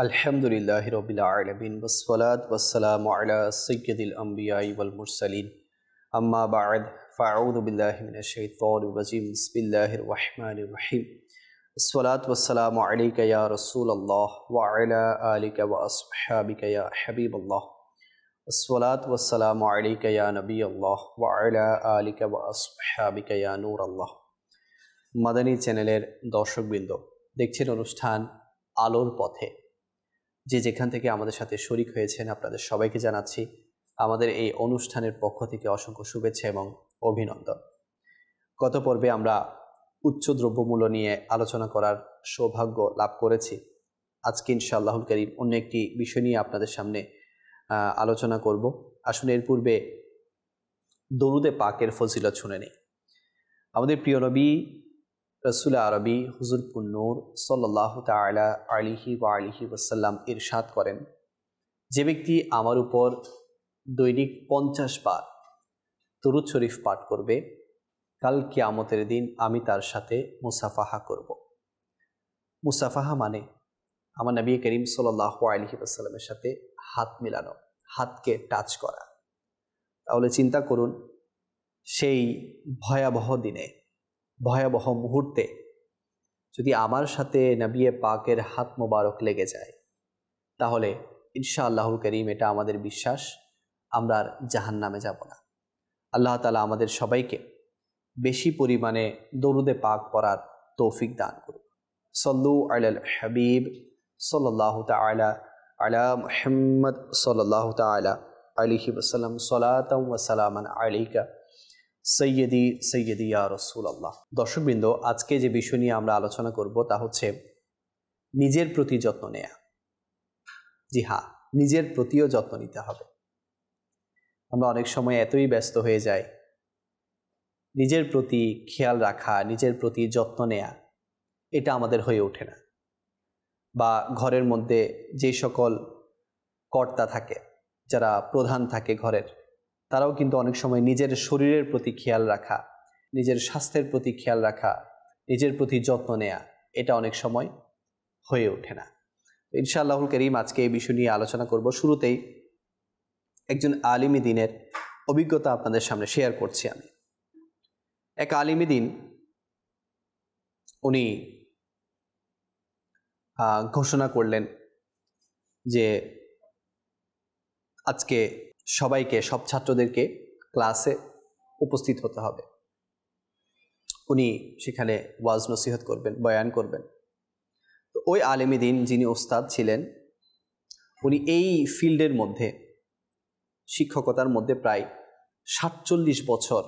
আলহামদুলিল্লাহি রাব্বিল আলামিন ওয়াসসালাতু ওয়াসসালামু আলা সাইয়্যিদিল আমবিয়াই ওয়াল মুরসালিন আম্মা বা'দ ফাআউযু বিল্লাহি মিনাশ শাইতানির রাজীম বিসমিল্লাহির রহমানির রহিম আসসালাতু ওয়াসসালামু আলাইকা ইয়া রাসূলুল্লাহ ওয়া আলা আলিকা ওয়া আসহাবিকা ইয়া হাবিবাল্লাহ আসসালাতু ওয়াসসালামু আলাইকা ইয়া নবিয়াল্লাহ ওয়া আলা আলিকা ওয়া আসহাবিকা ইয়া নূরাল্লাহ। মাদানী চ্যানেলের দর্শকবৃন্দ, দেখছেন অনুষ্ঠান আলোর পথে। যে যেখান থেকে আমাদের সাথে শরীক হয়েছেন আপনাদের সবাইকে জানাচ্ছি আমাদের এই অনুষ্ঠানের পক্ষ থেকে অসংখ্য শুভেচ্ছা এবং অভিনন্দন। গত পর্বে আমরা উচ্চ দ্রব্যমূল্য নিয়ে আলোচনা করার সৌভাগ্য লাভ করেছি। আজকে ইনশাআল্লাহুল কারীম অন্য একটি বিষয় নিয়ে আপনাদের সামনে আলোচনা করব। আসলে এর পূর্বে দরুদে পাকের ফজিলত শুনে নেই। আমাদের প্রিয় নবী রসুল আরবি হুজুর পুন্নূর সাল্লাল্লাহু তাআলা আলাইহি ওয়া আলিহি ওয়াসাল্লাম ইরশাদ করেন, যে ব্যক্তি আমার উপর দৈনিক 50 বার দরুদ শরীফ পাঠ করবে, কাল কিয়ামতের দিন আমি তার সাথে মুসাফাহা করব। মুসাফাহা মানে আমার নবী করিম সাল্লাল্লাহু আলাইহি ওয়াসাল্লামের সাথে হাত মিলানো, হাতকে টাচ করা। তাহলে চিন্তা করুন, সেই ভয়াবহ দিনে, ভয়াবহ মুহূর্তে যদি আমার সাথে নবী পাকের হাত মোবারক লেগে যায়, তাহলে ইনশাআল্লাহুল কারীম এটা আমাদের বিশ্বাস, আমরা আর জাহান্নামে যাব না। আল্লাহ তাআলা আমাদের সবাইকে বেশি পরিমাণে দরুদে পাক পড়ার তৌফিক দান করুন। সল্লু আলাল হাবিব সাল্লাল্লাহু তাআলা আলা মুহাম্মদ সাল্লাল্লাহু তাআলা আলাইহি ওয়াসাল্লাম সালাতাও ওয়া সালামান আলাইকা সৈয়দি সৈয়দি ইয়া রাসূলুল্লাহ। দর্শকবৃন্দ, আজকে যে বিষয় নিয়ে আমরা আলোচনা করব তা হচ্ছে নিজের প্রতি যত্ন নেয়া। জি হ্যাঁ, নিজের প্রতিও যত্ন নিতে হবে। আমরা অনেক সময় এতই ব্যস্ত হয়ে যাই, নিজের প্রতি খেয়াল রাখা, নিজের প্রতি যত্ন নেয়া এটা আমাদের হয়ে ওঠে না। বা ঘরের মধ্যে যে সকল কর্তা থাকে, যারা প্রধান থাকে ঘরের, তারাও কিন্তু অনেক সময় নিজের শরীরের প্রতি খেয়াল রাখা, নিজের স্বাস্থ্যের প্রতি খেয়াল রাখা, নিজের প্রতি যত্ন নেয়া এটা অনেক সময় হয়ে ওঠে না। ইনশাআল্লাহুল কারীম আজকে এই বিষয় নিয়ে আলোচনা করব। শুরুতেই একজন আলিমি দ্বীনের অভিজ্ঞতা আপনাদের সামনে শেয়ার করছি আমি। এক আলিমি দ্বীন উনি ঘোষণা করলেন যে আজকে সবাইকে, সব ছাত্রদেরকে ক্লাসে উপস্থিত হতে হবে। উনি সেখানে ওয়াজ নসিহত করবেন, বয়ান করবেন। তো ওই আলেমী দ্বীন যিনি ওস্তাদ ছিলেন, উনি এই ফিল্ডের মধ্যে, শিক্ষকতার মধ্যে প্রায় 47 বছর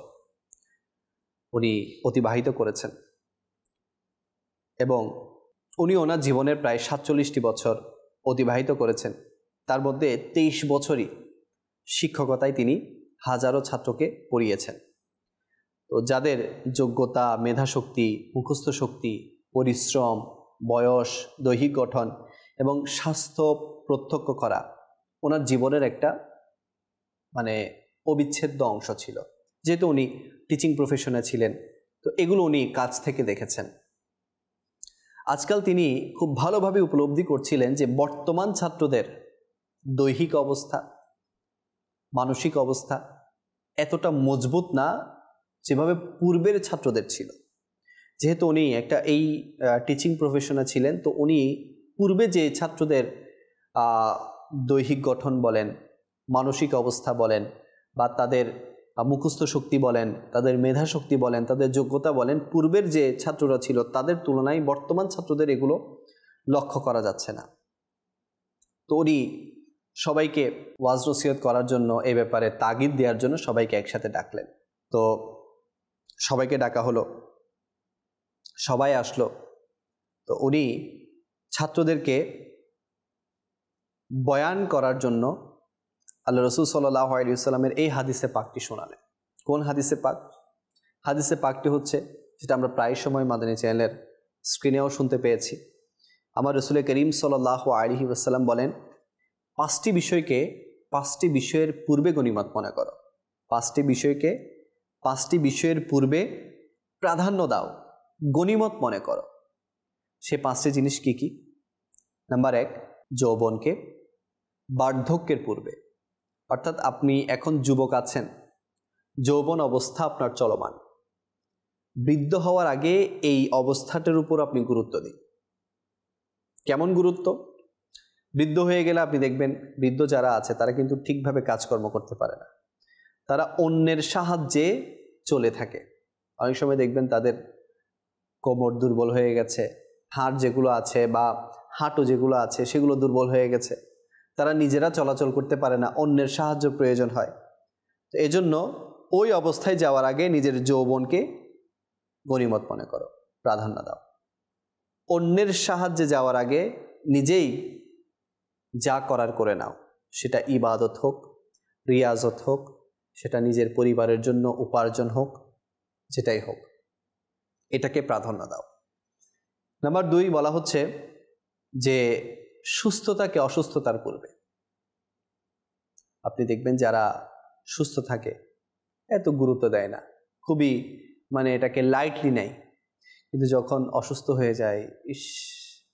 উনি অতিবাহিত করেছেন এবং উনি ওনার জীবনের প্রায় 47টি বছর অতিবাহিত করেছেন। তার মধ্যে 23 বছরই শিক্ষকতায় তিনি হাজারো ছাত্রকে পড়িয়েছেন। তো যাদের যোগ্যতা, মেধাশক্তি, মুখস্থ শক্তি, পরিশ্রম, বয়স, দৈহিক গঠন এবং স্বাস্থ্য প্রত্যক্ষ করা ওনার জীবনের একটা অবিচ্ছেদ্য অংশ ছিল। যেহেতু উনি টিচিং প্রফেশনে ছিলেন, তো এগুলো উনি কাছ থেকে দেখেছেন। আজকাল তিনি খুব ভালোভাবে উপলব্ধি করছিলেন যে বর্তমান ছাত্রদের দৈহিক অবস্থা, মানসিক অবস্থা এতটা মজবুত না যেভাবে পূর্বের ছাত্রদের ছিল। যেহেতু উনি এই টিচিং প্রফেশনে ছিলেন, তো উনি পূর্বে যে ছাত্রদের দৈহিক গঠন বলেন, মানসিক অবস্থা বলেন, বা তাদের মুখস্থ শক্তি বলেন, তাদের মেধা শক্তি বলেন, তাদের যোগ্যতা বলেন, পূর্বের যে ছাত্ররা ছিল তাদের তুলনায় বর্তমান ছাত্রদের এগুলো লক্ষ্য করা যাচ্ছে না। তো উনি সবাইকে ওয়াজ নসিহত করার জন্য, এই ব্যাপারে তাগিদ দেওয়ার জন্য সবাইকে একসাথে ডাকলেন। তো সবাইকে ডাকা হলো, সবাই আসলো। তো উনি ছাত্রদেরকে বয়ান করার জন্য আল্লাহ রাসূল সাল্লাল্লাহু আলাইহি ওয়াসাল্লামের এই হাদিসে পাকটি শোনালেন। কোন হাদিসে পাক? হাদিসে পাকটি হচ্ছে, যেটা আমরা প্রায় সময় মাদানী চ্যানেলের স্ক্রিনেও শুনতে পেয়েছি। আমার রাসূল করিম সাল্লাল্লাহু আলাইহি ওয়াসাল্লাম বলেন, 5টি বিষয়কে 5টি বিষয়ের পূর্বে গনিমত মনে করো। 5টি বিষয়কে 5টি বিষয়ের পূর্বে প্রাধান্য দাও, গনিমত মনে করো। সে 5টি জিনিস কি কি? নাম্বার 1, যৌবনকে বার্ধক্যের পূর্বে, অর্থাৎ আপনি এখন যুবক আছেন, যৌবন অবস্থা আপনার চলমান, বৃদ্ধ হওয়ার আগে এই অবস্থাটার উপর আপনি গুরুত্ব দিন। কেমন গুরুত্ব? বৃদ্ধ হয়ে গেলে আপনি দেখবেন বৃদ্ধ যারা আছে তারা কিন্তু ঠিকভাবে কাজকর্ম করতে পারে না, তারা অন্যের সাহায্যে চলে থাকে। অনেক সময় দেখবেন তাদের কোমর দুর্বল হয়ে গেছে, হাড় যেগুলো আছে বা হাঁটু যেগুলো আছে সেগুলো দুর্বল হয়ে গেছে, তারা নিজেরা চলাচল করতে পারে না, অন্যের সাহায্য প্রয়োজন হয়। তো এজন্য ওই অবস্থায় যাওয়ার আগে নিজের যৌবনকে গনিমত মনে করো, প্রাধান্য দাও। অন্যের সাহায্যে যাওয়ার আগে নিজেই যা করার করে নাও, সেটা ইবাদত হোক, রিয়াজত হোক, সেটা নিজের পরিবারের জন্য উপার্জন হোক, যেটাই হোক, এটাকে প্রাধান্য দাও। নাম্বার 2 বলা হচ্ছে যে সুস্থতাকে অসুস্থতার পূর্বে। আপনি দেখবেন যারা সুস্থ থাকে এত গুরুত্ব দেয় না, খুবই এটাকে লাইটলি নেয়, কিন্তু যখন অসুস্থ হয়ে যায়, ইস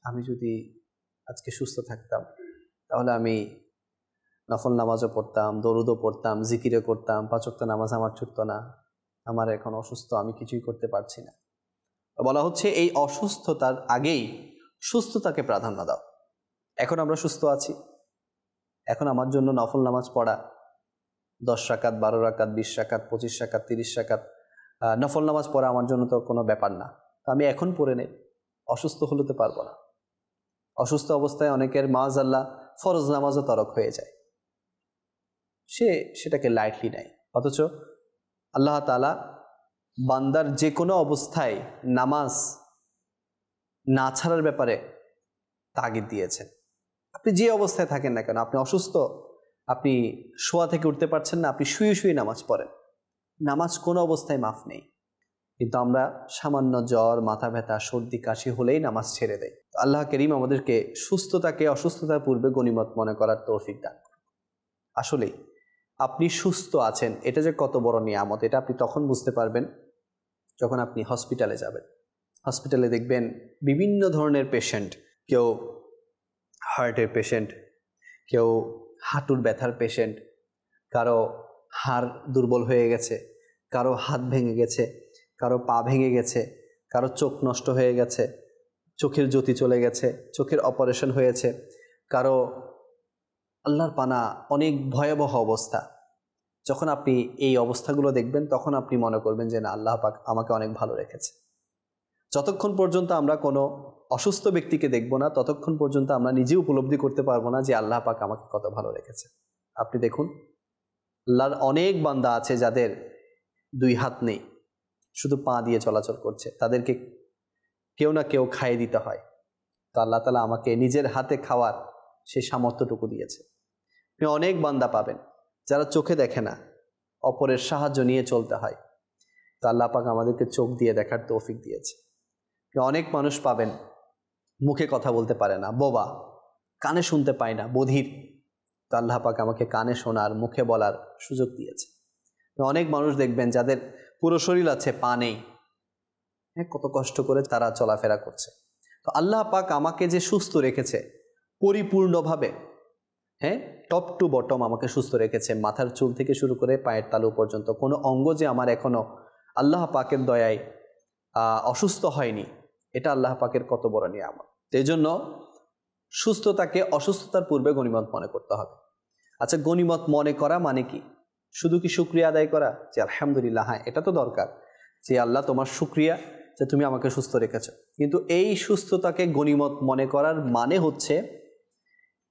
আমি যদি আজকে সুস্থ থাকতাম তাহলে আমি নফল নামাজও পড়তাম, দরুদও পড়তাম, জিকিরও করতাম, 5 ওয়াক্ত নামাজ আমার ছুটতো না, আমার এখন অসুস্থ, আমি কিছুই করতে পারছি না। বলা হচ্ছে এই অসুস্থতার আগেই সুস্থতাকে প্রাধান্য দাও। এখন আমরা সুস্থ আছি, এখন আমার জন্য নফল নামাজ পড়া 10 রাকাত, 12 রাকাত, 20 রাকাত, 25 রাকাত, 30 রাকাত নফল নামাজ পড়া আমার জন্য তো কোনো ব্যাপার না, আমি এখন পড়ে নেই। অসুস্থ হলে তো পারবো না। অসুস্থ অবস্থায় অনেকের মাআযাল্লাহ ফরজ নামাজও তরক হয়ে যায়, সেটাকে লাইটলি নেয়। অথচ আল্লাহ তাআলা বান্দার যে কোনো অবস্থায় নামাজ না ছাড়ার ব্যাপারে তাগিদ দিয়েছেন। আপনি যে অবস্থায় থাকেন না কেন, আপনি অসুস্থ, আপনি শোয়া থেকে উঠতে পারছেন না, আপনি শুয়ে শুয়ে নামাজ পড়েন, নামাজ কোনো অবস্থায় মাফ নেই। কিন্তু আমরা সামান্য জ্বর, মাথা ব্যথা, সর্দি কাশি হলেই নামাজ ছেড়ে দেয়। আল্লাহ করিম আমাদেরকে সুস্থতাকে অসুস্থতার পূর্বে গনিমত মনে করার তৌফিক দান করুন। আসলেই আপনি সুস্থ আছেন, এটা যে কত বড় নিয়ামত, এটা আপনি তখন বুঝতে পারবেন যখন আপনি হসপিটালে যাবেন। হসপিটালে দেখবেন বিভিন্ন ধরনের পেশেন্ট, কেউ হার্টের পেশেন্ট, কেউ হাঁটুর ব্যথার পেশেন্ট, কারো হাড় দুর্বল হয়ে গেছে, কারো হাত ভেঙে গেছে, কারো পা ভেঙে গেছে, কারো চোখ নষ্ট হয়ে গেছে, চোখের জ্যোতি চলে গেছে, চোখের অপারেশন হয়েছে, কারো আল্লাহর পানা অনেক ভয়াবহ অবস্থা। যখন আপনি এই অবস্থাগুলো দেখবেন তখন আপনি মনে করবেন যে না, আল্লাহ পাক আমাকে অনেক ভালো রেখেছে। যতক্ষণ পর্যন্ত আমরা কোনো অসুস্থ ব্যক্তিকে দেখব না, ততক্ষণ পর্যন্ত আমরা নিজে উপলব্ধি করতে পারবো না যে আল্লাহ পাক আমাকে কত ভালো রেখেছে। আপনি দেখুন, আল্লাহর অনেক বান্দা আছে যাদের 2 হাত নেই, শুধু পা দিয়ে চলাচল করছে, তাদেরকে কেউ না কেউ খাইয়ে দিতে হয়। তো আল্লাহ তাআলা আমাকে নিজের হাতে খাওয়ার সেই সামর্থ্যটুকু দিয়েছে। আপনি অনেক বান্দা পাবেন যারা চোখে দেখে না, অপরের সাহায্য নিয়ে চলতে হয়। তো আল্লাহ পাক আমাদেরকে চোখ দিয়ে দেখার তৌফিক দিয়েছে। অনেক মানুষ পাবেন মুখে কথা বলতে পারে না, বোবা, কানে শুনতে পায় না, বধির। তো আল্লাহ পাক আমাকে কানে শোনার, মুখে বলার সুযোগ দিয়েছে। অনেক মানুষ দেখবেন যাদের পুরো শরীর আছে, পা নেই, কত কষ্ট করে তারা চলাফেরা করছে। তো আল্লাহ পাক আমাকে যে সুস্থ রেখেছে পরিপূর্ণভাবে, টপ টু বটম আমাকে সুস্থ রেখেছে, মাথার চুল থেকে শুরু করে পায়ের তালু পর্যন্ত কোনো অঙ্গ যে আমার এখনো আল্লাহ পাকের দয়ায় অসুস্থ হয়নি, এটা আল্লাহ পাকের কত বড় নিয়ামত। এই জন্য সুস্থতাকে অসুস্থতার পূর্বে গনিমত মনে করতে হবে। আচ্ছা, গনিমত মনে করা মানে কি? শুধু কি শুকরিয়া আদায় করা যে আলহামদুলিল্লাহ, হ্যাঁ এটা তো দরকার যে আল্লাহ তোমার শুকরিয়া যে তুমি আমাকে সুস্থ রেখেছো, কিন্তু এই সুস্থতাকে গনিমত মনে করার মানে হচ্ছে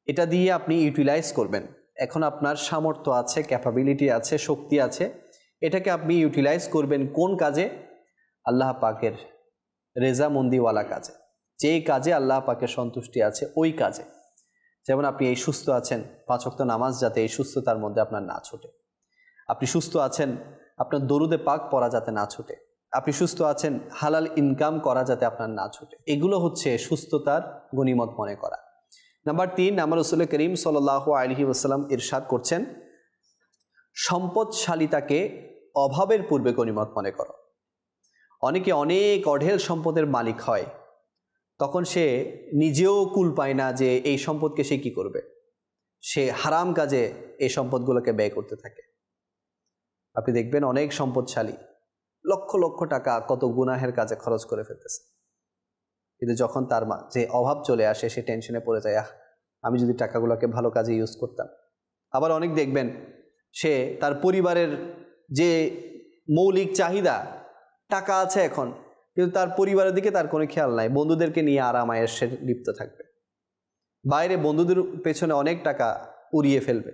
এটা দিয়ে আপনি ইউটিলাইজ করবেন। এখন আপনার সামর্থ্য আছে, ক্যাপাবিলিটি আছে, শক্তি আছে, এটাকে আপনি ইউটিলাইজ করবেন কোন কাজে? আল্লাহ পাকের রেজামন্দিওয়ালা কাজে, যেই কাজে আল্লাহ পাকের সন্তুষ্টি আছে ওই কাজে। যেমন আপনি এই সুস্থ আছেন, 5 ওয়াক্ত নামাজ যাতে এই সুস্থতার মধ্যে আপনার না ছুটে। আপনি সুস্থ আছেন, আপনার দরুদে পাক পড়া যাতে না ছুটে। আপনি সুস্থ আছেন, হালাল ইনকাম করা যাতে আপনার না ছুটে। এগুলো হচ্ছে সুস্থতার গনিমত মনে করা। নাম্বার 3, আমার রাসূল করিম সাল্লাল্লাহু আলাইহি ওয়াসাল্লাম ইরশাদ করছেন, সম্পদশালিতাকে অভাবের পূর্বে গনিমত মনে করো। অনেকে অনেক অঢেল সম্পদের মালিক হয়, তখন সে নিজেও কুল পায় না যে এই সম্পদকে সে কি করবে, সে হারাম কাজে এই সম্পদগুলোকে ব্যয় করতে থাকে। আপনি দেখবেন অনেক সম্পদশালী লক্ষ লক্ষ টাকা কত গুনাহের কাজে খরচ করে ফেলতেছে, কিন্তু যখন তার যে অভাব চলে আসে সে টেনশনে পড়ে যায়, আমি যদি টাকাগুলোকে ভালো কাজে ইউজ করতাম। আবার অনেক দেখবেন সে তার পরিবারের যে মৌলিক চাহিদা, টাকা আছে এখন, কিন্তু তার পরিবারের দিকে তার কোনো খেয়াল নাই, বন্ধুদেরকে নিয়ে আরাম আয়েশে লিপ্ত থাকবে, বাইরে বন্ধুদের পেছনে অনেক টাকা উড়িয়ে ফেলবে,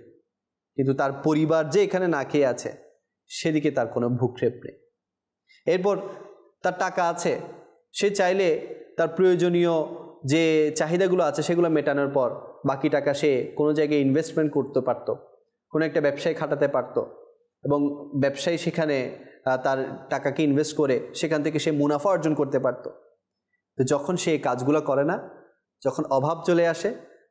কিন্তু তার পরিবার যে এখানে না খেয়ে আছে সেদিকে তার কোনো ভ্রুক্ষেপ নেই। এরপর তার টাকা আছে, সে চাইলে তার প্রয়োজনীয় যে চাহিদাগুলো আছে সেগুলো মেটানোর পর বাকি টাকা সে কোনো জায়গায় ইনভেস্টমেন্ট করতে পারতো, কোনো একটা ব্যবসায় খাটাতে পারতো, এবং ব্যবসায়ী সেখানে তার টাকাকে ইনভেস্ট করে সেখান থেকে সে মুনাফা অর্জন করতে পারতো। তো যখন সে কাজগুলো করে না, যখন অভাব চলে আসে,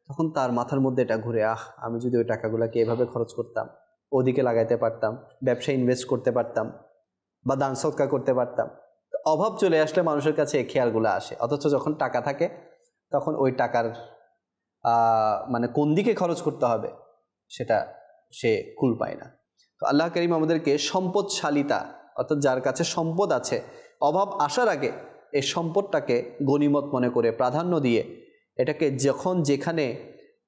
তখন তার মাথার মধ্যে এটা ঘুরে, আমি যদি ওই টাকাগুলোকে এভাবে খরচ করতাম, ওদিকে লাগাইতে পারতাম, ব্যবসায় ইনভেস্ট করতে পারতাম, বা দান সৎকার করতে পারতাম। অভাব চলে আসলে মানুষের কাছে এই খেয়ালগুলো আসে, অথচ যখন টাকা থাকে তখন ওই টাকার মানে কোন দিকে খরচ করতে হবে সেটা সে কুল পায় না। তো আল্লাহ করিম আমাদেরকে সম্পদশালিতা, অর্থাৎ যার কাছে সম্পদ আছে, অভাব আসার আগে এই সম্পদটাকে গনিমত মনে করে প্রাধান্য দিয়ে এটাকে যখন যেখানে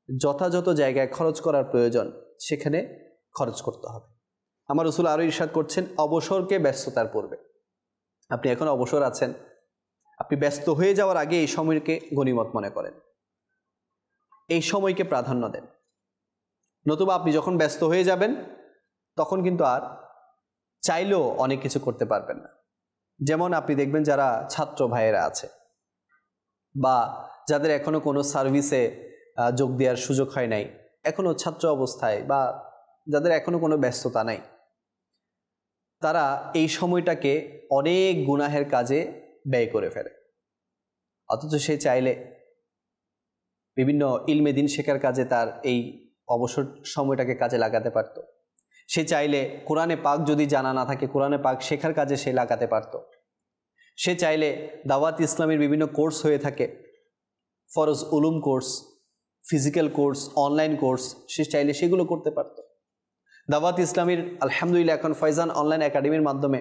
যথাযথ জায়গায় খরচ করার প্রয়োজন সেখানে খরচ করতে হবে। আমার রাসূল আরও ইরশাদ করছেন, অবসরকে ব্যস্ততার পূর্বে। আপনি এখন অবসর আছেন, আপনি ব্যস্ত হয়ে যাওয়ার আগে এই সময়কে গনিমত মনে করেন, এই সময়কে প্রাধান্য দেন, নতুবা আপনি যখন ব্যস্ত হয়ে যাবেন তখন কিন্তু আর চাইলেও অনেক কিছু করতে পারবেন না। যেমন আপনি দেখবেন যারা ছাত্র ভাইয়েরা আছে বা যাদের এখনো কোনো সার্ভিসে যোগ দেওয়ার সুযোগ হয় নাই, এখনো ছাত্র অবস্থায়, বা যাদের এখনো কোনো ব্যস্ততা নাই, তারা এই সময়টাকে অনেক গুনাহের কাজে ব্যয় করে ফেলে। অথচ সে চাইলে বিভিন্ন ইলমে দ্বীন শেখার কাজে তার এই অবসর সময়টাকে কাজে লাগাতে পারত। সে চাইলে কোরআনে পাক যদি জানা না থাকে, কোরআনে পাক শেখার কাজে সে লাগাতে পারত। সে চাইলে দাওয়াত ইসলামের বিভিন্ন কোর্স হয়ে থাকে, ফরজ উলুম course, physical course, online course, সে চাইলে সেগুলো করতে পারত। দাওয়াত ইসলামের আলহামদুলিল্লাহ এখন ফয়জান অনলাইন একাডেমির মাধ্যমে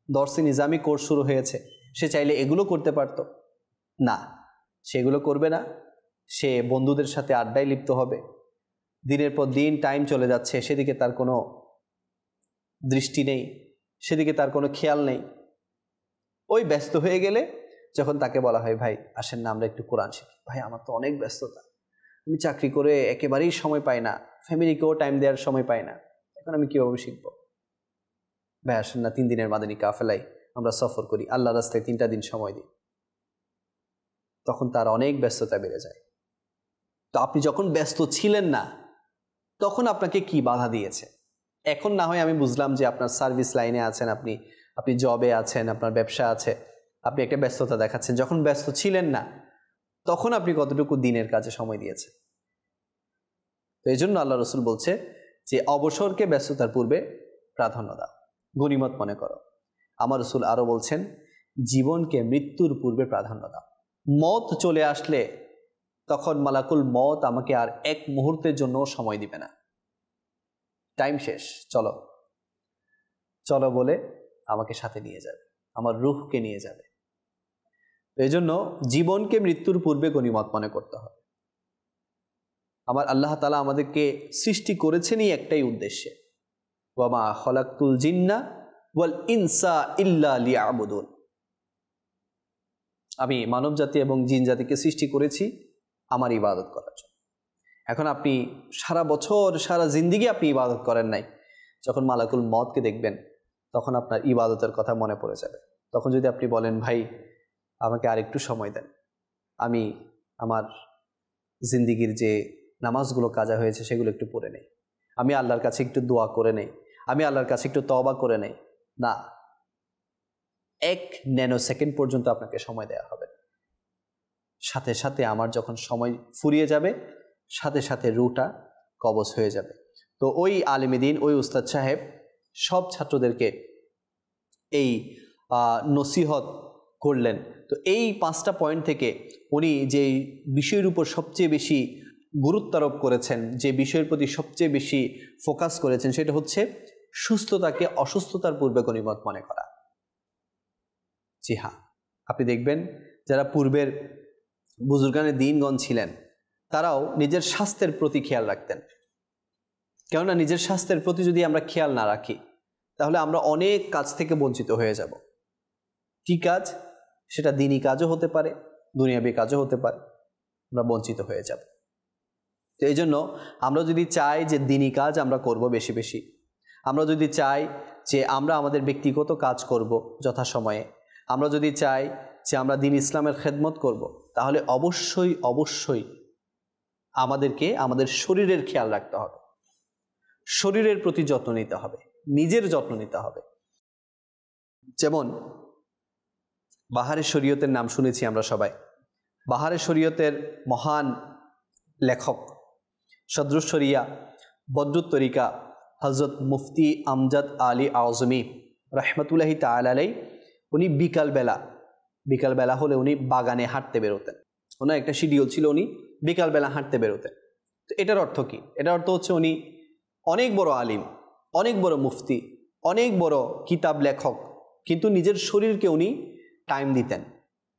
দর্সি নিজামি কোর্স শুরু হয়েছে, সে চাইলে এগুলো করতে পারত। না, সেগুলো করবে না, সে বন্ধুদের সাথে আড্ডায় লিপ্ত হবে, দিনের পর দিন টাইম চলে যাচ্ছে, সেদিকে তার কোনো দৃষ্টি নেই, সেদিকে তার কোনো খেয়াল নেই। ওই ব্যস্ত হয়ে গেলে যখন তাকে বলা হয়, ভাই আসেন না আমরা একটু কোরআন শিখি, ভাই আমার তো অনেক ব্যস্ততা, আমি চাকরি করে একেবারেই সময় পাই না, ফ্যামিলিকেও টাইম দেওয়ার সময় পাই না, এখন আমি কীভাবে শিখবো? ভাই আসেন না 3 দিনের মাদানী কাফেলাই আমরা সফর করি, আল্লাহ রাস্তায় 3টা দিন সময় দিই। তখন তার অনেক ব্যস্ততা বেড়ে যায়। তো আপনি যখন ব্যস্ত ছিলেন না তখন আপনাকে কি বাধা দিয়েছে? এখন না হয় আমি বুঝলাম যে আপনার সার্ভিস লাইনে আছেন, আপনি জবে আছেন, আপনার ব্যবসা আছে, আপনি একটা ব্যস্ততা দেখাচ্ছেন। যখন ব্যস্ত ছিলেন না তখন আপনি কতটুকু দিনের কাজে সময় দিয়েছেন? তো এই জন্য আল্লাহ রসুল বলছে যে অবসরকে ব্যস্ততার পূর্বে প্রাধান্য দাও, গনিমত মনে করো। আমার রসুল আরও বলছেন, জীবনকে মৃত্যুর পূর্বে প্রাধান্য দাও। মত চলে আসলে তখন মালাকুল মত আমাকে আর এক মুহূর্তের জন্য সময় দিবে না, টাইম শেষ, চলো চলো বলে আমাকে সাথে নিয়ে যাবে, আমার রূহকে নিয়ে যাবে। এই জন্য জীবনকে মৃত্যুর পূর্বে গনিমত মনে করতে হবে। আমার আল্লাহ তাআলা আমাদেরকে সৃষ্টি করেছেনই একটাই উদ্দেশ্যে, ওয়ামা খলাকতুল জিন্না ওয়াল ইনসা ইল্লা লিয়াবুদুন। আমি মানব জাতি এবং জিন জাতিকে সৃষ্টি করেছি আমার ইবাদত করার জন্য। এখন আপনি সারা বছর সারা জিন্দিগি আপনি ইবাদত করেন নাই, যখন মালাকুল মতকে দেখবেন তখন আপনার ইবাদতের কথা মনে পড়ে যাবে। তখন যদি আপনি বলেন, ভাই আমাকে আর একটু সময় দেন, আমি আমার জিন্দিগির যে নামাজগুলো কাজা হয়েছে সেগুলো একটু পড়ে নেই, আমি আল্লাহর কাছে একটু দোয়া করে নেই, আমি আল্লাহর কাছে একটু তওবা করে নেই, না, 1 ন্যানো সেকেন্ড পর্যন্ত আপনাকে সময় দেওয়া হবে। সাথে সাথে আমার যখন সময় ফুরিয়ে যাবে সাথে সাথে রুটা কবজ হয়ে যাবে। তো ওই আলেমে দ্বীন, ওই উস্তাদ সাহেব সব ছাত্রদেরকে এই নসিহত করলেন। তো এই 5টা পয়েন্ট থেকে উনি যে বিষয়ের উপর সবচেয়ে বেশি গুরুত্ব আরোপ করেছেন, যে বিষয়ের প্রতি সবচেয়ে বেশি ফোকাস করেছেন, সেটা হচ্ছে সুস্থতাকে অসুস্থতার পূর্বে গনিমত মনে করা। জি হ্যাঁ, আপনি দেখবেন যারা পূর্বের বুজুর্গানে দ্বীনগণ ছিলেন তারাও নিজের স্বাস্থ্যের প্রতি খেয়াল রাখতেন। কেননা নিজের স্বাস্থ্যের প্রতি যদি আমরা খেয়াল না রাখি তাহলে আমরা অনেক কাজ থেকে বঞ্চিত হয়ে যাব। কি কাজ? সেটা দিনী কাজও হতে পারে, দুনিয়াবী কাজও হতে পারে, আমরা বঞ্চিত হয়ে যাব। তো এই জন্য আমরা যদি চাই যে দিনী কাজ আমরা করব বেশি বেশি, আমরা যদি চাই যে আমরা আমাদের ব্যক্তিগত কাজ করব যথাসময়ে, আমরা যদি চাই যে আমরা দ্বীন ইসলামের খেদমত করব, তাহলে অবশ্যই অবশ্যই আমাদেরকে আমাদের শরীরের খেয়াল রাখতে হবে, শরীরের প্রতি যত্ন নিতে হবে, নিজের যত্ন নিতে হবে। যেমন বাহারে শরীয়তের নাম শুনেছি আমরা সবাই। বাহারে শরীয়তের মহান লেখক সদরুস শরিয়া বদরুত তরিকা হজরত মুফতি আমজাদ আলী আজমি রহমতুল্লাহি তাআলা আলাইহি, উনি বিকালবেলা হলে উনি বাগানে হাঁটতে বেরোতেন। ওনার একটা শিডিউল ছিল, উনি বিকালবেলা হাঁটতে বেরোতেন। তো এটার অর্থ কি? এটার অর্থ হচ্ছে উনি অনেক বড় আলিম, অনেক বড় মুফতি, অনেক বড় কিতাব লেখক, কিন্তু নিজের শরীরকে উনি টাইম দিতেন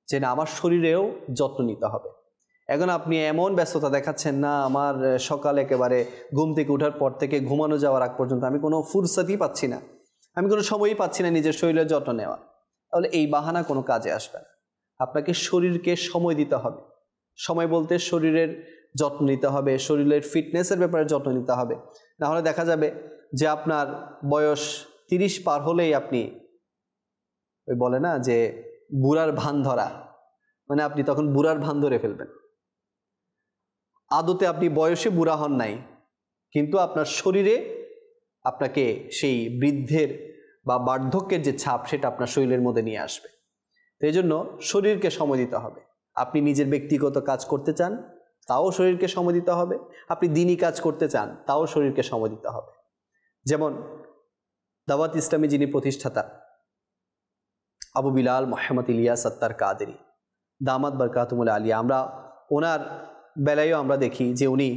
যে না, আমার শরীরেও যত্ন নিতে হবে। এখন আপনি এমন ব্যস্ততা দেখাচ্ছেন, না আমার সকাল একেবারে ঘুম থেকে ওঠার পর থেকে ঘুমানো যাওয়ার আগ পর্যন্ত আমি কোনো ফুরসতই পাচ্ছি না, আমি কোনো সময়ই পাচ্ছি না নিজের শরীরের যত্ন নেওয়ার, তাহলে এই বাহানা কোনো কাজে আসবে না। আপনাকে শরীরকে সময় দিতে হবে। সময় বলতে শরীরের যত্ন নিতে হবে, শরীরের ফিটনেসের ব্যাপারে যত্ন নিতে হবে। নাহলে দেখা যাবে যে আপনার বয়স 30 পার হলেই আপনি ওই বলে না যে বুড়ার ভান ধরা, মানে আপনি তখন বুড়ার ভান ধরে ফেলবেন। আদতে আপনি বয়সে বুড়া হন নাই, কিন্তু আপনার শরীরে আপনাকে সেই বৃদ্ধের বা বার্ধক্যের যে ছাপ সেটা আপনার শরীরের মধ্যে নিয়ে আসবে। তো এই জন্য শরীরকে সময় দিতে হবে। আপনি নিজের ব্যক্তিগত কাজ করতে চান, তাও শরীরকে সময় দিতে হবে। আপনি দিনী কাজ করতে চান, তাও শরীরকে সময় দিতে হবে। যেমন দাওয়াত ইসলামী যিনি প্রতিষ্ঠাতা আবু বিলাল মোহাম্মদ ইলিয়াস আত্তার কাদেরী দামাত বরকাতুমুল আলিয়া, আমরা ওনার বেলায়ও আমরা দেখি যে উনি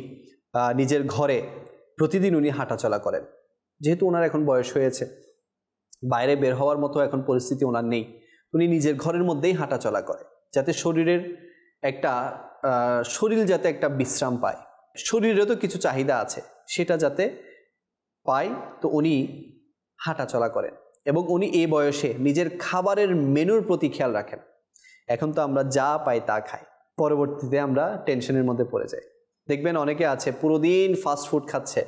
নিজের ঘরে প্রতিদিন উনি হাঁটাচলা করেন। যেহেতু ওনার এখন বয়স হয়েছে, বাইরে বের হওয়ার মতো এখন পরিস্থিতি ওনার নেই, উনি নিজের ঘরের মধ্যেই হাঁটাচলা করে, যাতে শরীরের একটা শরীর যাতে একটা বিশ্রাম পায়। শরীরে তো কিছু চাহিদা আছে, সেটা যাতে পায়, তো উনি হাঁটাচলা করেন। এবং উনি এই বয়সে নিজের খাবারের মেনুর প্রতি খেয়াল রাখেন। এখন তো আমরা যা পাই তা খাই, পরবর্তীতে আমরা টেনশনের মধ্যে পড়ে যাই। দেখবেন অনেকে আছে পুরো দিন ফাস্ট ফুড খাচ্ছে,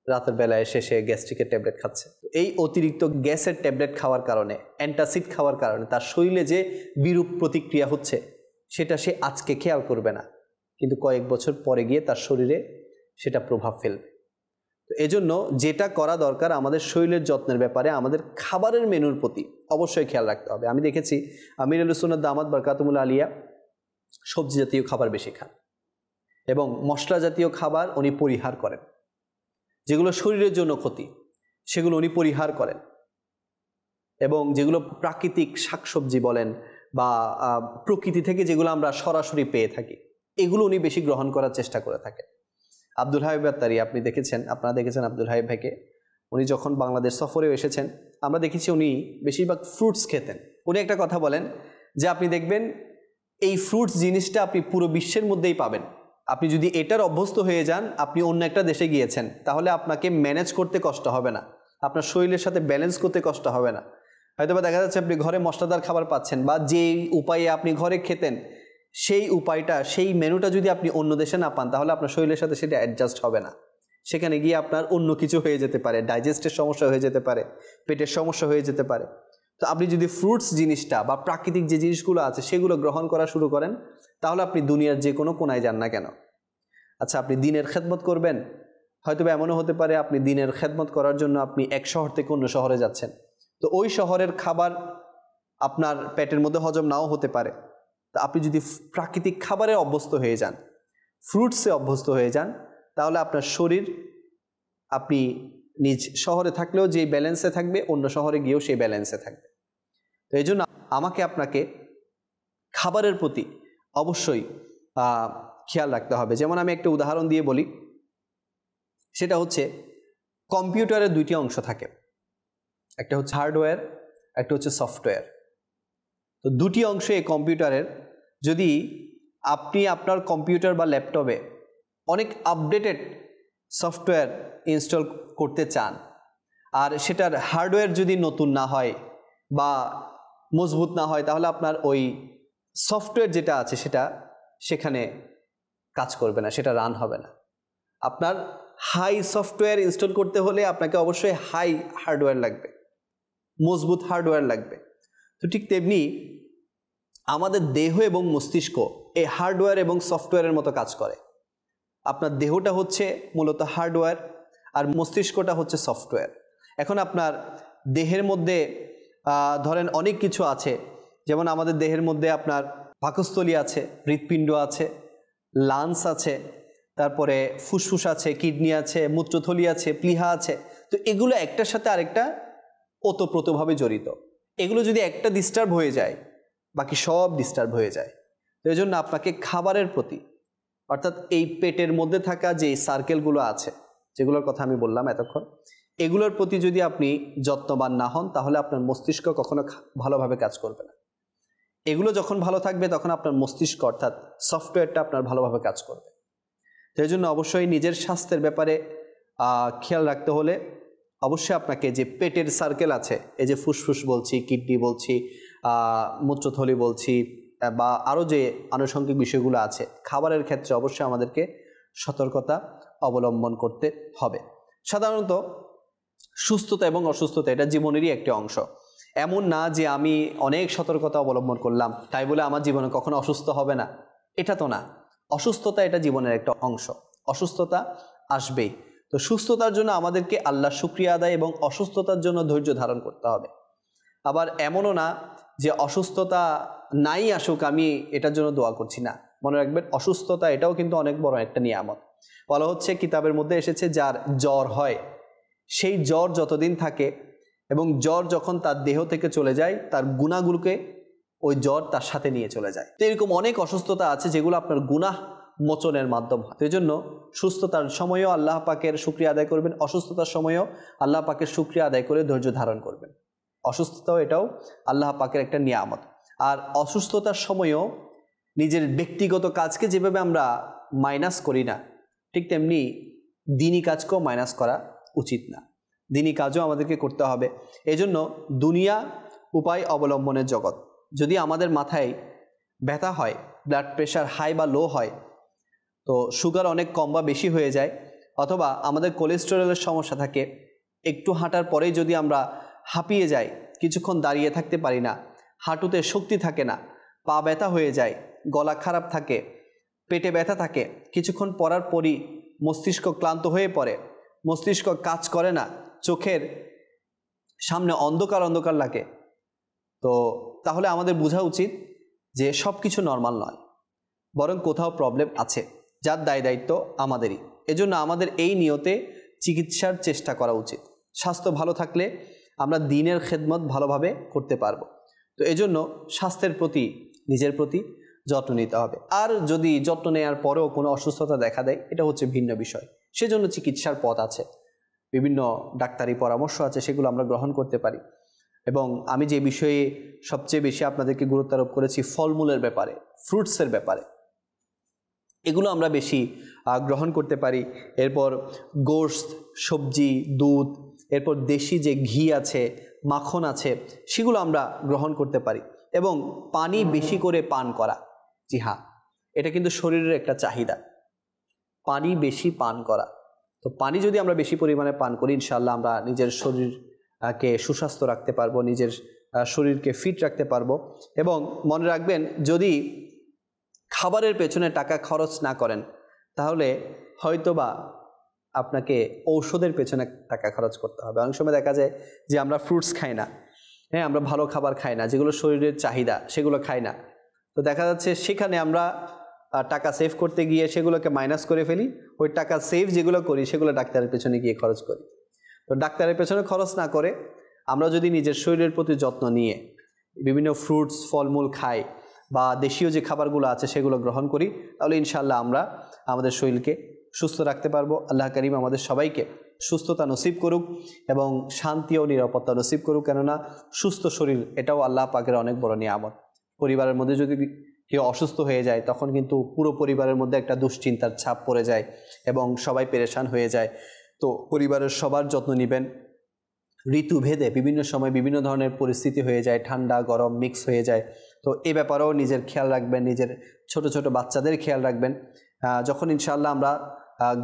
রাতের বেলায় শেষে গ্যাস্ট্রিকের ট্যাবলেট খাচ্ছে। এই অতিরিক্ত গ্যাসের ট্যাবলেট খাওয়ার কারণে, অ্যান্টাসিড খাওয়ার কারণে তার শরীরে যে বিরূপ প্রতিক্রিয়া হচ্ছে সেটা সে আজকে খেয়াল করবে না, কিন্তু কয়েক বছর পরে গিয়ে তার শরীরে সেটা প্রভাব ফেলবে। তো এজন্য যেটা করা দরকার, আমাদের শরীরের যত্নের ব্যাপারে আমাদের খাবারের মেনুর প্রতি অবশ্যই খেয়াল রাখতে হবে। আমি দেখেছি আমির আহলুস সুন্নাত দামাত বরকাতুমুল আলিয়া সবজি জাতীয় খাবার বেশি খান এবং মশলা জাতীয় খাবার উনি পরিহার করেন। যেগুলো শরীরের জন্য ক্ষতি সেগুলো উনি পরিহার করেন, এবং যেগুলো প্রাকৃতিক শাকসবজি বলেন বা প্রকৃতি থেকে যেগুলো আমরা সরাসরি পেয়ে থাকি, এগুলো উনি বেশি গ্রহণ করার চেষ্টা করে থাকেন। আব্দুল হাবিব আত্তারি আপনারা দেখেছেন আব্দুল হাবিব ভাইকে, উনি যখন বাংলাদেশ সফরেও এসেছেন আমরা দেখেছি উনি বেশিরভাগ ফ্রুটস খেতেন। উনি একটা কথা বলেন যে আপনি দেখবেন এই ফ্রুটস জিনিসটা আপনি পুরো বিশ্বের মধ্যেই পাবেন। আপনি যদি এটার অভ্যস্ত হয়ে যান, আপনি অন্য একটা দেশে গিয়েছেন, তাহলে আপনাকে ম্যানেজ করতে কষ্ট হবে না, আপনার শরীরের সাথে ব্যালেন্স করতে কষ্ট হবে না। হয়তোবা দেখা যাচ্ছে আপনি ঘরে মশলাদার খাবার পাচ্ছেন, বা যেই উপায়ে আপনি ঘরে খেতেন সেই উপায়টা, সেই মেনুটা যদি আপনি অন্য দেশে না পান, তাহলে আপনার শরীরের সাথে সেটা অ্যাডজাস্ট হবে না। সেখানে গিয়ে আপনার অন্য কিছু হয়ে যেতে পারে, ডাইজেস্টের সমস্যা হয়ে যেতে পারে, পেটের সমস্যা হয়ে যেতে পারে। তো আপনি যদি ফ্রুটস জিনিসটা বা প্রাকৃতিক যে জিনিসগুলো আছে সেগুলো গ্রহণ করা শুরু করেন, তাহলে আপনি দুনিয়ার যে কোনো কোনায় যান না কেন। আচ্ছা, আপনি দিনের খেদমত করবেন, হয়তোবা এমনও হতে পারে আপনি দিনের খেদমত করার জন্য আপনি এক শহর থেকে অন্য শহরে যাচ্ছেন, তো ওই শহরের খাবার আপনার পেটের মধ্যে হজম নাও হতে পারে। তা আপনি যদি প্রাকৃতিক খাবারে অভ্যস্ত হয়ে যান, ফ্রুটসে অভ্যস্ত হয়ে যান, তাহলে আপনার শরীর আপনি নিজ শহরে থাকলেও যে ব্যালেন্সে থাকবে, অন্য শহরে গিয়েও সেই ব্যালেন্সে থাকবে। তো এই জন্য আমাকে আপনাকে খাবারের প্রতি অবশ্যই খেয়াল রাখতে হবে। যেমন আমি একটা উদাহরণ দিয়ে বলি, সেটা হচ্ছে কম্পিউটারের দুইটি অংশ থাকে, একটা হচ্ছে হার্ডওয়্যার, একটা হচ্ছে সফটওয়্যার। তো দুটি অংশ এই কম্পিউটারের, যদি আপনি আপনার কম্পিউটার বা ল্যাপটপে অনেক আপডেটেড সফটওয়্যার ইনস্টল করতে চান, আর সেটার হার্ডওয়্যার যদি নতুন না হয় বা মজবুত না হয়, তাহলে আপনার ওই সফটওয়্যার যেটা আছে সেটা সেখানে কাজ করবে না, সেটা রান হবে না। আপনার হাই সফটওয়্যার ইনস্টল করতে হলে আপনাকে অবশ্যই হাই হার্ডওয়্যার লাগবে, মজবুত হার্ডওয়্যার লাগবে। তো ঠিক তেমনি আমাদের দেহ এবং মস্তিষ্ক এই হার্ডওয়্যার এবং সফটওয়্যারের মতো কাজ করে। আপনার দেহটা হচ্ছে মূলত হার্ডওয়্যার আর মস্তিষ্কটা হচ্ছে সফটওয়্যার। এখন আপনার দেহের মধ্যে ধরেন অনেক কিছু আছে, যেমন আমাদের দেহের মধ্যে আপনার পাকস্থলী আছে, হৃৎপিণ্ড আছে, লাংস আছে, তারপরে ফুসফুস আছে, কিডনি আছে, মূত্রথলি আছে, প্লীহা আছে। তো এগুলো একটার সাথে আরেকটা ওতপ্রোতভাবে জড়িত। এগুলো যদি একটা ডিস্টার্ব হয়ে যায়, বাকি সব ডিস্টার্ব হয়ে যায়। তো এই জন্য আপনাকে খাবারের প্রতি, অর্থাৎ এই পেটের মধ্যে থাকা যে সার্কেলগুলো আছে, যেগুলোর কথা আমি বললাম এতক্ষণ, এগুলোর প্রতি যদি আপনি যত্নবান না হন, তাহলে আপনার মস্তিষ্ক কখনো ভালোভাবে কাজ করবে না। এগুলো যখন ভালো থাকবে, তখন আপনার মস্তিষ্ক অর্থাৎ সফটওয়্যারটা আপনার ভালোভাবে কাজ করবে। তো এই জন্য অবশ্যই নিজের স্বাস্থ্যের ব্যাপারে খেয়াল রাখতে হলে অবশ্যই আপনাকে যে পেটের সার্কেল আছে, এই যে ফুসফুস বলছি, কিডনি বলছি, মূত্রথলি বলছি, বা আরও যে আনুষঙ্গিক বিষয়গুলো আছে, খাবারের ক্ষেত্রে অবশ্যই আমাদেরকে সতর্কতা অবলম্বন করতে হবে। সাধারণত সুস্থতা এবং অসুস্থতা এটা জীবনেরই একটি অংশ। এমন না যে আমি অনেক সতর্কতা অবলম্বন করলাম তাই বলে আমার জীবনে কখনো অসুস্থ হবে না, এটা তো না। অসুস্থতা এটা জীবনের একটা অংশ, অসুস্থতা আসবেই। তো সুস্থতার জন্য আমাদেরকে আল্লাহর শুকরিয়া আদায় এবং অসুস্থতার জন্য ধৈর্য ধারণ করতে হবে। আবার এমনও না যে অসুস্থতা নাই আসুক, আমি এটার জন্য দোয়া করছি না। মনে রাখবেন, অসুস্থতা এটাও কিন্তু অনেক বড় একটা নিয়ামত। বলা হচ্ছে, কিতাবের মধ্যে এসেছে, যার জ্বর হয় সেই জ্বর যতদিন থাকে এবং জ্বর যখন তার দেহ থেকে চলে যায়, তার গুনাহগুলোকে ওই জ্বর তার সাথে নিয়ে চলে যায়। তো এরকম অনেক অসুস্থতা আছে যেগুলো আপনার গুনাহ মোচনের মাধ্যম হয়। এই জন্য সুস্থতার সময়ও আল্লাহ পাকের শুকরিয়া আদায় করবেন, অসুস্থতার সময়ও আল্লাহ পাকের শুকরিয়া আদায় করে ধৈর্য ধারণ করবেন। অসুস্থতাও এটাও আল্লাহ পাকের একটা নিয়ামত। আর অসুস্থতার সময়ও নিজের ব্যক্তিগত কাজকে যেভাবে আমরা মাইনাস করি না, ঠিক তেমনি দিনী কাজকেও মাইনাস করা উচিত না। দিনী কাজও আমাদেরকে করতে হবে। এজন্য দুনিয়া উপায় অবলম্বনের জগৎ। যদি আমাদের মাথায় ব্যথা হয়, ব্লাড প্রেশার হাই বা লো হয়, তো সুগার অনেক কম বা বেশি হয়ে যায়, অথবা আমাদের কোলেস্টেরলের সমস্যা থাকে, একটু হাঁটার পরেই যদি আমরা হাঁপিয়ে যাই, কিছুক্ষণ দাঁড়িয়ে থাকতে পারি না, হাঁটুতে শক্তি থাকে না, পা ব্যথা হয়ে যায়, গলা খারাপ থাকে, পেটে ব্যথা থাকে, কিছুক্ষণ পরার পরই মস্তিষ্ক ক্লান্ত হয়ে পড়ে, মস্তিষ্ক কাজ করে না, চোখের সামনে অন্ধকার অন্ধকার লাগে, তো তাহলে আমাদের বোঝা উচিত যে সব কিছু নর্মাল নয়, বরং কোথাও প্রবলেম আছে, যার দায় দায়িত্ব আমাদেরই। এজন্য আমাদের এই নিয়তে চিকিৎসার চেষ্টা করা উচিত। স্বাস্থ্য ভালো থাকলে আমরা দিনের খেদমত ভালোভাবে করতে পারবো। তো এজন্য স্বাস্থ্যের প্রতি, নিজের প্রতি যত্ন নিতে হবে। আর যদি যত্ন নেওয়ার পরেও কোনো অসুস্থতা দেখা দেয়, এটা হচ্ছে ভিন্ন বিষয়। সেজন্য চিকিৎসার পথ আছে, বিভিন্ন ডাক্তারি পরামর্শ আছে, সেগুলো আমরা গ্রহণ করতে পারি। এবং আমি যে বিষয়ে সবচেয়ে বেশি আপনাদেরকে গুরুত্ব আরোপ করেছি, ফলমূলের ব্যাপারে, ফ্রুটসের ব্যাপারে, এগুলো আমরা বেশি গ্রহণ করতে পারি। এরপর গোশত, সবজি, দুধ, এরপর দেশি যে ঘি আছে, মাখন আছে, সেগুলো আমরা গ্রহণ করতে পারি। এবং পানি বেশি করে পান করা, জি হ্যাঁ, এটা কিন্তু শরীরের একটা চাহিদা, পানি বেশি পান করা। তো পানি যদি আমরা বেশি পরিমাণে পান করি, ইনশাআল্লাহ আমরা নিজের শরীরকে সুস্বাস্থ্য রাখতে পারবো, নিজের শরীরকে ফিট রাখতে পারবো। এবং মনে রাখবেন, যদি খাবারের পেছনে টাকা খরচ না করেন, তাহলে হয়তোবা আপনাকে ঔষধের পেছনে টাকা খরচ করতে হবে। অনেক সময় দেখা যায় যে আমরা ফ্রুটস খাই না, হ্যাঁ, আমরা ভালো খাবার খাই না, যেগুলো শরীরের চাহিদা সেগুলো খাই না। তো দেখা যাচ্ছে সেখানে আমরা টাকা সেভ করতে গিয়ে সেগুলোকে মাইনাস করে ফেলি, ওই টাকা সেভ যেগুলো করি সেগুলো ডাক্তারের পেছনে গিয়ে খরচ করি। তো ডাক্তারের পেছনে খরচ না করে আমরা যদি নিজের শরীরের প্রতি যত্ন নিয়ে বিভিন্ন ফ্রুটস, ফলমূল খাই, বা দেশীয় যে খাবারগুলো আছে সেগুলো গ্রহণ করি, তাহলে ইনশাআল্লাহ আমরা আমাদের শরীরকে সুস্থ রাখতে পারবো। আল্লাহ করিম আমাদের সবাইকে সুস্থতা নসিব করুক এবং শান্তি ও নিরাপত্তা নসিব করুক, কেননা সুস্থ শরীর এটাও আল্লাহ পাকের অনেক বড় নিয়ামত। পরিবারের মধ্যে যদি কেউ অসুস্থ হয়ে যায় তখন কিন্তু পুরো পরিবারের মধ্যে একটা দুশ্চিন্তার ছাপ পড়ে যায় এবং সবাই পেরেশান হয়ে যায়। তো পরিবারের সবার যত্ন নেবেন। ঋতুভেদে বিভিন্ন সময় বিভিন্ন ধরনের পরিস্থিতি হয়ে যায়, ঠান্ডা গরম মিক্স হয়ে যায়। তো এই ব্যাপারেও নিজের খেয়াল রাখবেন, নিজের ছোট ছোট বাচ্চাদের খেয়াল রাখবেন। যখন ইনশাআল্লাহ আমরা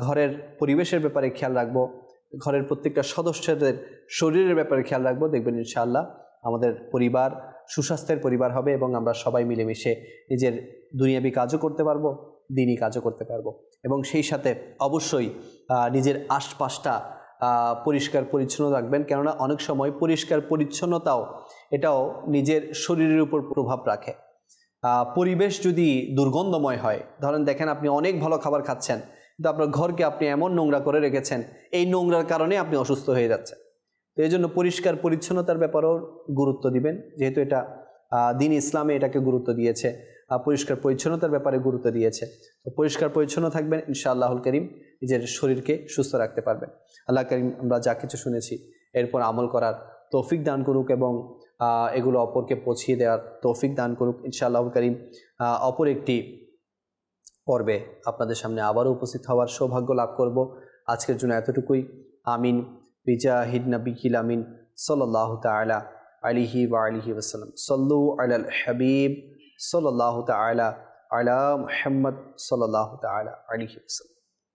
ঘরের পরিবেশের ব্যাপারে খেয়াল রাখবো, ঘরের প্রত্যেকটা সদস্যদের শরীরের ব্যাপারে খেয়াল রাখবো, দেখবেন ইনশাআল্লাহ আমাদের পরিবার সুস্বাস্থ্যের পরিবার হবে এবং আমরা সবাই মিলেমিশে নিজের দুনিয়াবি কাজও করতে পারবো, দিনই কাজও করতে পারবো। এবং সেই সাথে অবশ্যই নিজের আশপাশটা পরিষ্কার পরিচ্ছন্ন রাখবেন, কেননা অনেক সময় পরিষ্কার পরিচ্ছন্নতাও এটাও নিজের শরীরের উপর প্রভাব রাখে। পরিবেশ যদি দুর্গন্ধময় হয়, ধরেন দেখেন আপনি অনেক ভালো খাবার খাচ্ছেন কিন্তু আপনার ঘরকে আপনি এমন নোংরা করে রেখেছেন, এই নোংরার কারণে আপনি অসুস্থ হয়ে যাচ্ছেন। তো এই জন্য পরিষ্কার পরিচ্ছন্নতার ব্যাপারেও গুরুত্ব দিবেন, যেহেতু এটা দিন ইসলামে এটাকে গুরুত্ব দিয়েছে, পরিষ্কার পরিচ্ছন্নতার ব্যাপারে গুরুত্ব দিয়েছে। তো পরিষ্কার পরিচ্ছন্ন থাকবেন, ইনশাআল্লাহুল করিম নিজের শরীরকে সুস্থ রাখতে পারবেন। আল্লাহ করিম আমরা যা কিছু শুনেছি এরপর আমল করার তৌফিক দান করুক এবং এগুলো অপরকে পৌঁছিয়ে দেওয়ার তৌফিক দান করুক। ইনশাআল্লাহুল করিম অপর একটি পর্বে আপনাদের সামনে আবারও উপস্থিত হওয়ার সৌভাগ্য লাভ করব। আজকের জন্য এতটুকুই। আমিন বিজাহিদ নবিকিল আমিন সাল্লাল্লাহু তাআলা আলাইহি ওয়া আলিহি ওয়াসাল্লাম। সাল্লু আলাল হাবিব সাল্লাল্লাহু তাআলা আলা মুহাম্মদ সাল্লাল্লাহু তাআলা আলাইহি ওয়াসাল্লাম।